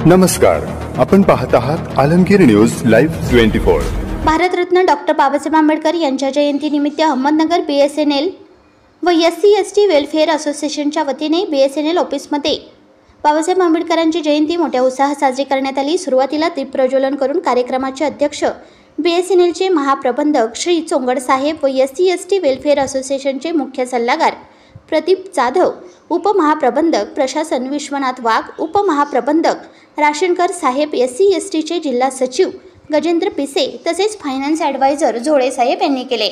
नमस्कार, आपण पाहत आहात Alamgir news live 24। Bharat Ratna doctor Babasaheb Ambedkar यांच्या जयंतीनिमित्त अहमदनगर BSNL व SC/ST वेलफेअर असोसिएशनच्या वतीने BSNL ऑफिसमध्ये बाबासाहेब आंबेडकरांची जयंती मोठ्या उत्साहात साजरी करण्यात आली। सुरुवातीला दीप प्रज्वलन करून कार्यक्रमाचे अध्यक्ष BSNLचे महाप्रबंधक श्री चोंगड साहेब व SC/ST वेलफेअर असोसिएशनचे मुख्य सल्लागार प्रदीप जाधव, उपमहाप्रबंधक प्रशासन विश्वनाथ वाघ, उपमहाप्रबंधक राशनकर साहेब, SC/STचे जिल्हा सचिव गजेंद्र पिसे तसेच फायनान्स ॲडवायझर झोळे साहेब यांनी केले।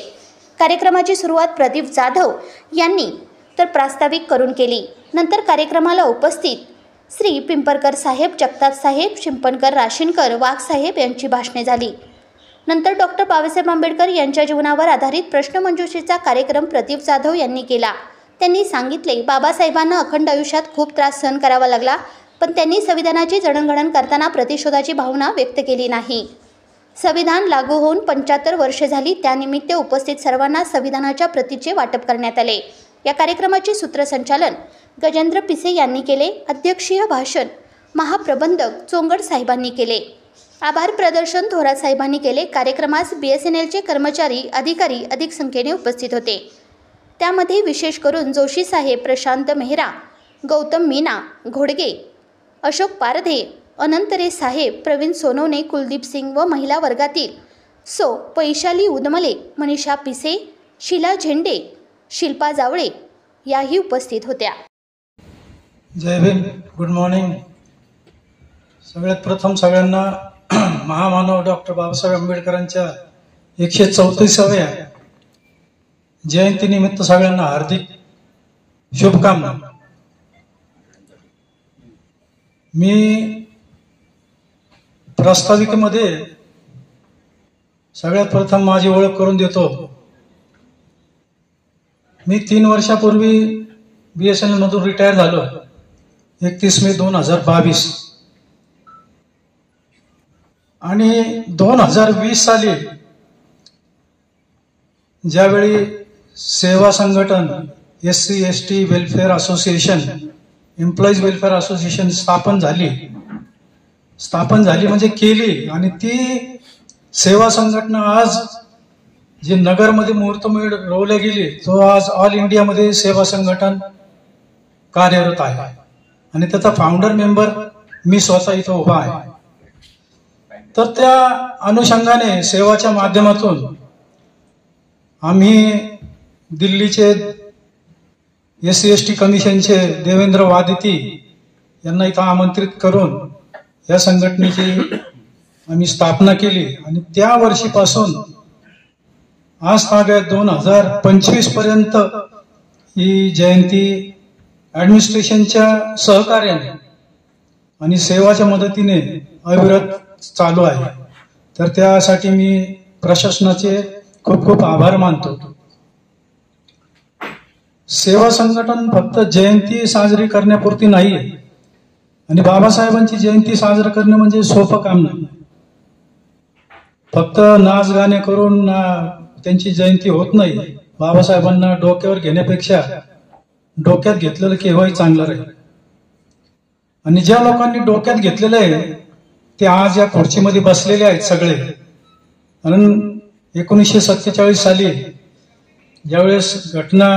कार्यक्रमाची सुरुवात प्रदीप जाधव यांनी तर प्रास्ताविक करून केली। नंतर कार्यक्रमाला उपस्थित श्री पिंपरकर साहेब, जगताप साहेब, शिंपणकर, राशनकर, वाघ साहेब यांची भाषणे झाली। नंतर डॉक्टर बाबासाहेब आंबेडकर यांच्या जीवनावर आधारित प्रश्नमंजुषेचा कार्यक्रम प्रदीप जाधव यांनी केला। त्यांनी सांगितले, बाबासाहेबांना अखंड आयुष्यात खूप त्रास सहन करावा लागला, पण त्यांनी संविधानाची जडणघडण करताना प्रतिशोधाची भावना व्यक्त केली नाही। संविधान लागू होऊन 75 वर्षे झाली, त्यानिमित्त उपस्थित सर्वांना संविधानाच्या प्रतीचे वाटप करण्यात आले। या कार्यक्रमाचे सूत्रसंचालन गजेंद्र पिसे यांनी केले। अध्यक्षीय भाषण महाप्रबंधक चोंगड साहेबांनी केले। आभार प्रदर्शन थोरात साहेबांनी केले। कार्यक्रमास BSNLचे कर्मचारी, अधिकारी अधिक संख्येने उपस्थित होते। त्यामध्ये विशेष करून जोशी साहेब, प्रशांत मेहरा, गौतम मीना, घोडगे, अशोक पारधे, अनंतरे साहेब, प्रवीण सोनवणे, कुलदीप सिंग व महिला वर्गातील वैशाली उदमले, मनीषा पिसे, शीला झेंडे, शिल्पा जावळे याही उपस्थित होत्या। जय भीम, गुड मॉर्निंग। सगळ्यात प्रथम सगळ्यांना महामानव डॉक्टर बाबासाहेब आंबेडकरांच्या 134व्या जयंतीनिमित्त सगळ्यांना हार्दिक शुभकामना। मी प्रास्ताविकेमध्ये सगळ्यात प्रथम माझी ओळख करून देतो। मी 3 वर्षापूर्वी BSNL मधून रिटायर झालो, 31 मे 2022 आणि 2020 साली ज्यावेळी सेवा संघटन SC/ST welfare association, employees welfare association स्थापन झाली म्हणजे केली, आणि ती सेवा संघटना आज जी नगरमध्ये मुहूर्तमेढ रोवल्या गेली, तो आज ऑल इंडियामध्ये सेवा संघटन कार्यरत आहे आणि त्याचा फाउंडर मेंबर मी स्वतः इथं उभा आहे। तर त्या अनुषंगाने सेवाच्या माध्यमातून आम्ही दिल्लीचे SC/ST कमिशनचे देवेंद्र वादिती यांना इथं आमंत्रित करून या संघटनेची आम्ही स्थापना केली आणि त्या वर्षीपासून आज तागायत 2025 पर्यंत ही जयंती ऍडमिनिस्ट्रेशनच्या सहकार्याने आणि सेवाच्या मदतीने अविरत चालू आहे। तर त्यासाठी मी प्रशासनाचे खूप खूप आभार मानतो। सेवा संघटन फक्त जयंती साजरी करण्यापुरती नाही आणि बाबासाहेबांची जयंती साजरी करणे म्हणजे सोपं काम नाही। फक्त नाच गाणे करून त्यांची जयंती होत नाही। बाबासाहेबांना डोक्यावर घेण्यापेक्षा डोक्यात घेतलेलं केव्हाही चांगलं राहील, आणि ज्या लोकांनी डोक्यात घेतलेलं आहे ते आज या खुर्चीमध्ये बसलेले आहेत सगळे। कारण 1947 साली ज्यावेळेस घटना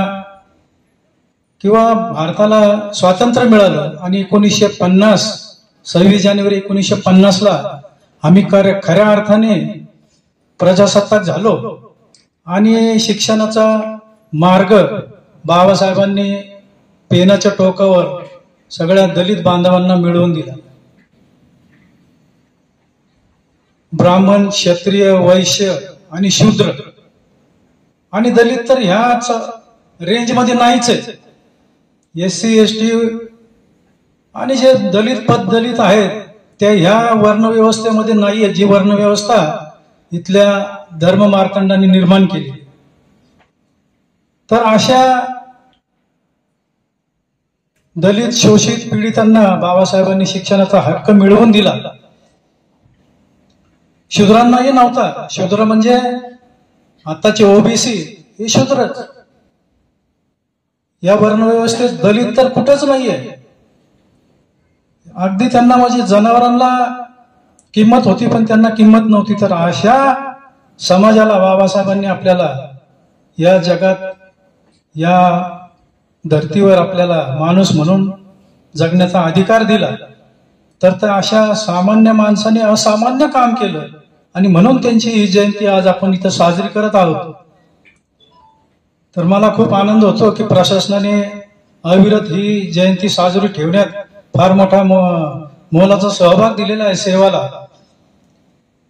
किंवा भारताला स्वातंत्र्य मिळालं आणि 1950 26 जानेवारी 1950ला आम्ही खऱ्या अर्थाने प्रजासत्ताक झालो आणि शिक्षणाचा मार्ग बाबासाहेबांनी पेनाच्या टोकावर सगळ्या दलित बांधवांना मिळवून दिला। ब्राह्मण, क्षत्रिय, वैश्य आणि शूद्र आणि दलित तर ह्याच रेंजमध्ये नाहीच आहे। SC/ST आणि जे दलित आहेत त्या ह्या वर्णव्यवस्थेमध्ये नाहीये, जी वर्णव्यवस्था इथल्या धर्म मार्तंडांनी निर्माण केली। तर अशा दलित, शोषित, पीडितांना बाबासाहेबांनी शिक्षणाचा हक्क मिळवून दिला। शूद्रांनाही नव्हता। शूद्र म्हणजे आताचे OBC हे शूद्रच। या वर्णव्यवस्थेत दलित तर कुठंच नाहीये। अगदी त्यांना म्हणजे जनावरांना किंमत होती पण त्यांना किंमत नव्हती. तर अशा समाजाला बाबासाहेबांनी आपल्याला या जगात, या धर्तीवर आपल्याला माणूस म्हणून जगण्याचा अधिकार दिला. तर अशा सामान्य माणसाने असामान्य काम केलं आणि म्हणून त्यांची ही जयंती आज आपण इथं साजरी करत आहोत. तर मला खूप आनंद होतो की प्रशासनाने अविरत ही जयंती साजरी ठेवण्यात फार मोठा मोलाचा सहभाग दिलेला आहे सेवाला.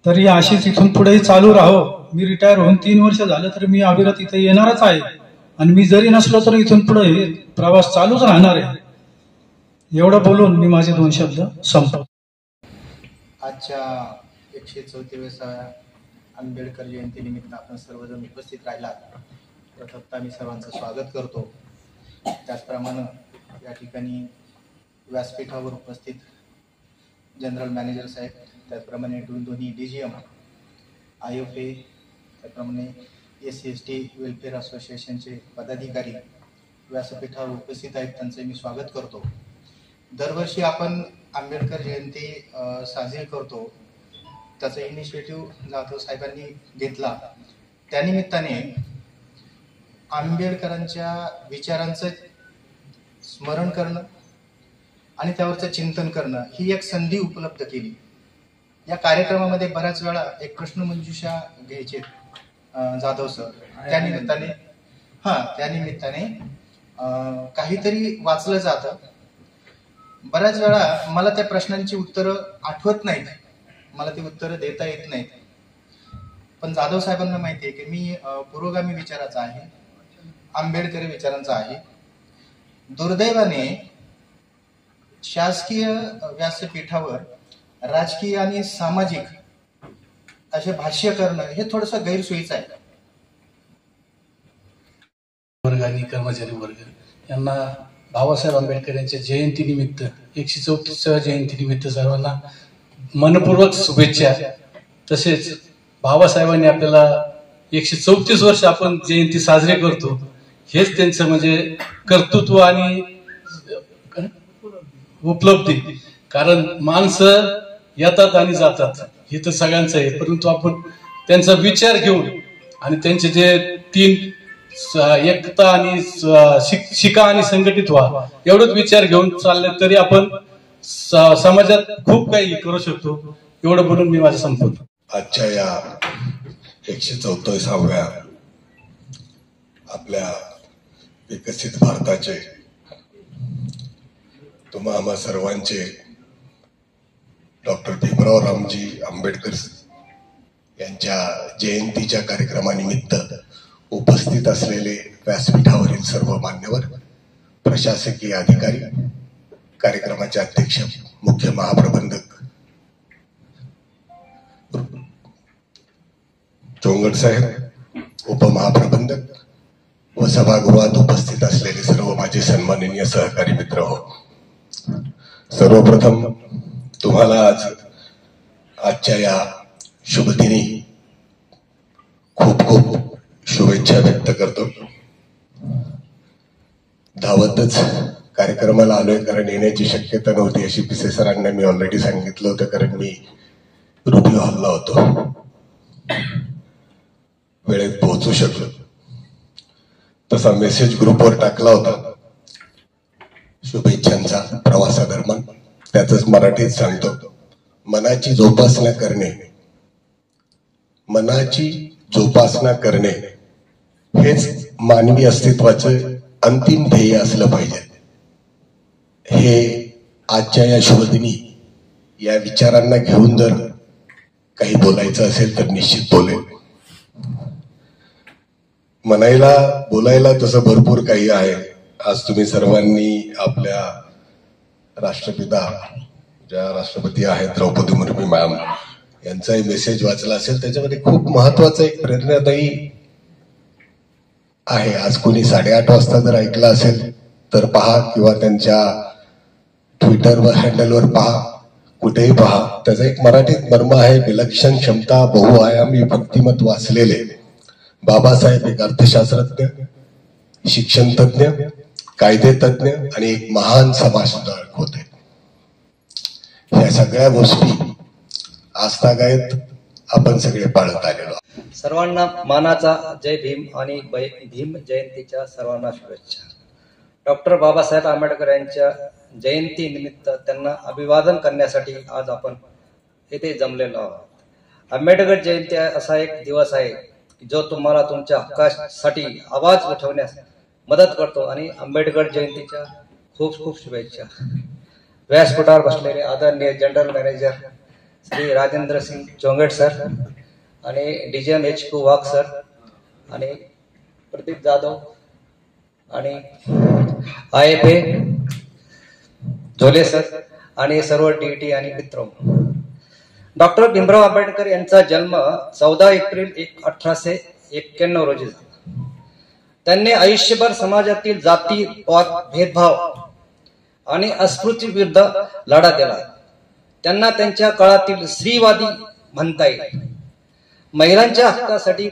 तर ही अशीच इथून पुढेही चालू राहो. मी रिटायर होऊन 3 वर्ष झालं तर मी अविरत इथे येणारच आहे आणि मी जरी नसलो तर इथून पुढे प्रवास चालूच राहणार आहे. एवढं बोलून मी माझे 2 शब्द संपवतो. आजच्या 134व्या आंबेडकर जयंतीनिमित्त आपण सर्वजण उपस्थित राहिलात. प्रथमतः मी सर्वांचं स्वागत करतो. त्याचप्रमाणे या ठिकाणी व्यासपीठावर उपस्थित जनरल मॅनेजर साहेब, त्याचप्रमाणे दोन्ही DGM, IFA, त्याचप्रमाणे SC/ST वेलफेअर असोसिएशनचे पदाधिकारी व्यासपीठावर उपस्थित आहेत, त्यांचे मी स्वागत करतो. दरवर्षी आपण आंबेडकर जयंती साजरी करतो. त्याचा इनिशिएटिव्ह जाधव साहेबांनी घेतला. त्यानिमित्ताने आंबेडकरांच्या विचारांचं स्मरण करणं आणि त्यावरचं चिंतन करणं ही एक संधी उपलब्ध केली. या कार्यक्रमामध्ये बऱ्याच वेळा एक प्रश्नमंजुषा घ्यायचे जाधव सर. त्यानिमित्ताने काहीतरी वाचलं जातं. बऱ्याच वेळा मला त्या प्रश्नांची उत्तरं आठवत नाहीत, मला ती उत्तरं देता येत नाहीत. पण जाधव साहेबांना माहिती आहे की मी पुरोगामी विचाराचा आहे, आंबेडकरी विचारांचा आहे. दुर्दैवाने शासकीय व्यासपीठावर राजकीय आणि सामाजिक असे भाष्य करणं हे थोडंसं गैरसोयीचं आहे. वर्ग आणि कर्मचारी वर्ग यांना बाबासाहेब आंबेडकर यांच्या जयंतीनिमित्त 134व्या जयंतीनिमित्त सर्वांना मनपूर्वक शुभेच्छा. तसेच बाबासाहेबांनी आपल्याला 134 वर्ष आपण जयंती साजरी करतो, हेच त्यांचं म्हणजे कर्तृत्व आणि उपलब्धी. कारण माणसं येतात आणि जातात हे तर सगळ्यांचं आहे, परंतु आपण त्यांचा विचार घेऊन आणि त्यांचे जे 3 एकता आणि शिका आणि संघटित व्हा एवढंच विचार घेऊन चालले तरी आपण समाजात खूप काही करू शकतो. एवढं बोलून मी माझं संपवतो. आजच्या या 134व्या आपल्या विकसित भारताचे तुम्हा आम्हा सर्वांचे डॉक्टर भीमराव रामजी आंबेडकर यांच्या जयंतीच्या कार्यक्रमानिमित्त उपस्थित असलेले व्यासपीठावरील सर्व मान्यवर, प्रशासकीय अधिकारी, कार्यक्रमाचे अध्यक्ष, मुख्य महाप्रबंधक चोंगड साहेब, उपमहाप्रबंधक व सभागृहात उपस्थित असलेले सर्व माझे सन्माननीय सहकारी मित्र हो. सर्वप्रथम तुम्हाला आजच्या या शुभदिनी खूप खूप शुभेच्छा व्यक्त करतो. धावतच कार्यक्रमाला आलोय कारण येण्याची शक्यता नव्हती अशी पिसे सरांना मी ऑलरेडी सांगितलं होतं, कारण मी रुबी हॉलला होतो. वेळेत पोहोचू शकलो. तसा मेसेज ग्रुपवर टाकला होता शुभेच्छांचा प्रवासादरम्यान. त्यातच मराठीत सांगतो, मनाची जोपासना करणे, मनाची जोपासना करणे हेच मानवी अस्तित्वाचे अंतिम ध्येय असलं पाहिजे. हे आजच्या या शुभदिनी या विचारांना घेऊन जर काही बोलायचं असेल तर निश्चित बोलेल. बोलायला तसं भरपूर काही आहे. आज तुम्ही सर्वांनी आपल्या राष्ट्रपिता ज्या राष्ट्रपती आहेत द्रौपदी मुर्मू मॅम यांचाही मेसेज वाचला असेल. त्याच्यामध्ये खूप महत्वाचा एक प्रेरणादायी आहे. आज कोणी 8:30 वाजता जर ऐकला असेल तर पहा, किंवा त्यांच्या ट्विटरवर हँडलवर पहा, कुठेही पहा. त्याचा एक मराठीत मर्म आहे, विलक्षण क्षमता बहुआयामी व्यक्तिमत्व असलेले बाबासाहेब एक अर्थशास्त्रज्ञ, शिक्षण तज्ञ, कायदे तज्ञ आणि एक महान समाजसुधारक होते. या सगळ्या गोष्टी आजतागायत आपण सगळे पाळत आलेलो आहोत. सर्वांना मानाचा जय भीम आणि भीम जयंतीच्या सर्वांना शुभेच्छा. डॉक्टर बाबासाहेब आंबेडकर यांच्या जयंती निमित्त त्यांना अभिवादन करण्यासाठी आज आपण येथे जमलेलो आहोत. आंबेडकर जयंती असा एक दिवस आहे जो तुम्हाला तुमच्या हक्कासाठी आवाज उठवण्यास मदत करतो आणि आंबेडकर जयंतीच्या खूप खूप शुभेच्छा. व्यासपीठावर बसलेले आदरणीय general manager Shri Rajendra Singh Chongate sir आणि DGM HQ वाघ सर आणि प्रदीप जाधव आणि IFA झोले सर आणि सर्व DT आणि मित्र. डॉक्टर भीमराव आंबेडकर यांचा जन्म 14 एप्रिल 1891 रोजी झाला. त्यांनी आयुष्यभर समाजातील जाती भेदभाव आणि अस्पृश्य विरुद्ध लढा दिला. त्यांना त्यांच्या काळातील स्त्रीवादी म्हणता येईल. महिलांच्या हक्कासाठी